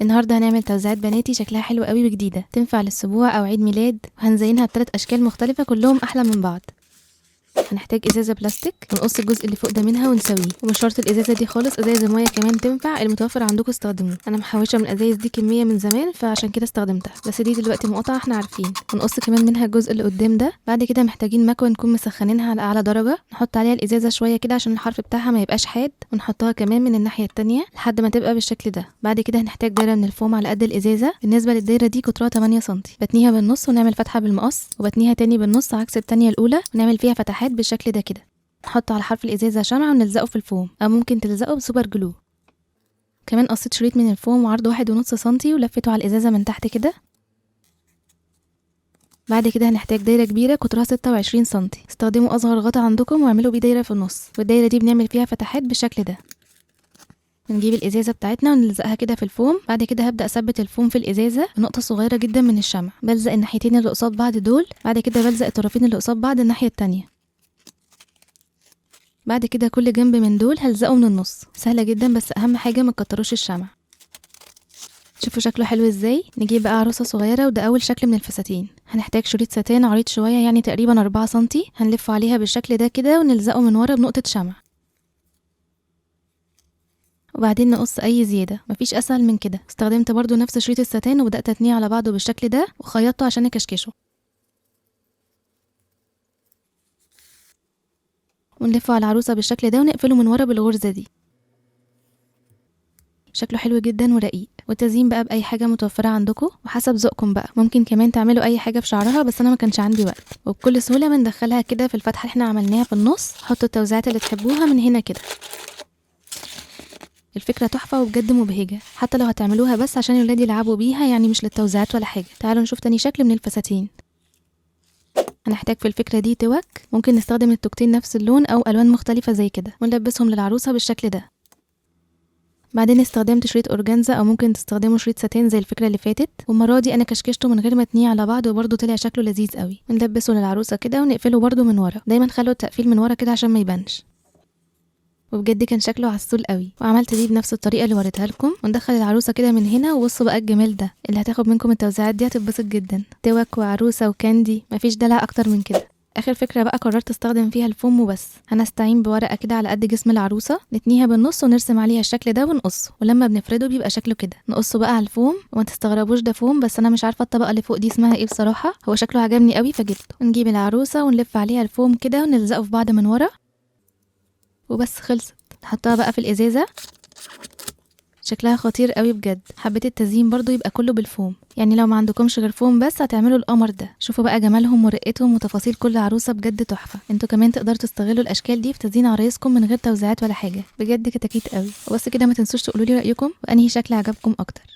النهارده هنعمل توزيعات بناتي شكلها حلو قوي وجديده، تنفع للسبوع او عيد ميلاد، وهنزينها ب3 اشكال مختلفه كلهم احلى من بعض. هنحتاج ازازه بلاستيك ونقص الجزء اللي فوق ده منها ونسويه، ومش شرط الازازه دي خالص، ازازه ميه كمان تنفع، المتوفر عندكم استخدموه. انا محوشه من الازايز دي كميه من زمان فعشان كده استخدمتها، بس دي دلوقتي مقاطعه احنا عارفين. ونقص كمان منها الجزء اللي قدام ده. بعد كده محتاجين مكوه نكون مسخنينها على اعلى درجه، نحط عليها الازازه شويه كده عشان الحرف بتاعها ما يبقاش حاد، ونحطها كمان من الناحيه التانية لحد ما تبقى بالشكل ده. بعد كده هنحتاج دايره من الفوم على قد الازازه. بالنسبه للدايره دي قطرها 8 سم، بتنيها بالنص ونعمل فتحه بالمقص، وبتنيها تاني بالنص عكس التانية الاولى، ونعمل فيها فتحات بالشكل ده كده. نحط على حرف الازازه شمعة ونلزقه في الفوم، او ممكن تلزقه بسوبر جلو. كمان قصيت شريط من الفوم وعرضه 1.5 سنتي ولفيته على الازازه من تحت كده. بعد كده هنحتاج دايره كبيره قطرها 26 سنتي، استخدموا اصغر غطا عندكم واعملوا بيه دايره في النص، والدايره دي بنعمل فيها فتحات بالشكل ده. بنجيب الازازه بتاعتنا ونلزقها كده في الفوم. بعد كده هبدا اثبت الفوم في الازازه بنقطه صغيره جدا من الشمع، بلزق الناحيتين اللي قصاد بعض دول، بعد كده بلزق الطرفين اللي قصاد بعض الناحيه التانية. بعد كده كل جنب من دول هلزقه من النص. سهله جدا، بس اهم حاجه ما تكتروش الشمع. شوفوا شكله حلو ازاي. نجيب بقى عروسه صغيره، وده اول شكل من الفساتين. هنحتاج شريط ستان عريض شويه، يعني تقريبا 4 سنتي، هنلفه عليها بالشكل ده كده ونلزقه من ورا بنقطه شمع، وبعدين نقص اي زياده. مفيش اسهل من كده. استخدمت برضو نفس شريط الستان وبدات اتنيه على بعضه بالشكل ده وخيطته عشان اكشكشه، ونلفه على العروسه بالشكل ده ونقفله من ورا بالغرزه دي. شكله حلو جدا ورقيق. والتزيين بقى باي حاجه متوفره عندكم وحسب ذوقكم بقى، ممكن كمان تعملوا اي حاجه في شعرها، بس انا ما كانش عندي وقت. وبكل سهوله بندخلها كده في الفتحه اللي احنا عملناها في النص. حطوا التوزيعات اللي تحبوها من هنا كده. الفكره تحفه وبجد مبهجه، حتى لو هتعملوها بس عشان الولاد يلعبوا بيها، يعني مش للتوزيعات ولا حاجه. تعالوا نشوف تاني شكل من الفساتين. هنحتاج في الفكره دي توك، ممكن نستخدم التوكتين نفس اللون او الوان مختلفه زي كده، ونلبسهم للعروسه بالشكل ده. بعدين استخدمت شريط اورجانزا، او ممكن تستخدموا شريط ساتين زي الفكره اللي فاتت، والمره دي انا كشكشته من غير ما اتنيه على بعض، وبرده طلع شكله لذيذ قوي. نلبسه للعروسه كده ونقفله برده من ورا. دايما خلوا التقفيل من ورا كده عشان ما يبانش. وبجد كان شكله عسول قوي. وعملت دي بنفس الطريقه اللي وريتها لكم. وندخل العروسه كده من هنا، وبصوا بقى الجمال ده. اللي هتاخد منكم التوزيعات دي هتتبسط جدا. توك وعروسه وكاندي، مفيش دلع اكتر من كده. اخر فكره بقى قررت استخدم فيها الفوم وبس. هنستعين بورقه كده على قد جسم العروسه، نتنيها بالنص ونرسم عليها الشكل ده ونقصه، ولما بنفرده بيبقى شكله كده. نقصه بقى على الفوم، وما تستغربوش ده فوم، بس انا مش عارفه الطبقه اللي فوق دي اسمها ايه بصراحه، هو شكله عجبني قوي فجبته. ونجيب العروسه ونلف عليها الفوم كده ونلزقه في بعض من ورا، وبس خلصت. نحطها بقى في الازازه. شكلها خطير قوي بجد. حبيت التزيين برضو يبقى كله بالفوم، يعني لو ما عندكمش غير فوم بس هتعملوا القمر ده. شوفوا بقى جمالهم ورقتهم وتفاصيل كل عروسه، بجد تحفه. انتوا كمان تقدروا تستغلوا الاشكال دي في تزيين عرايسكم من غير توزيعات ولا حاجه. بجد كتاكيت قوي. وبس كده، ما تنسوش تقولوا لي رايكم وانهي شكل عجبكم اكتر.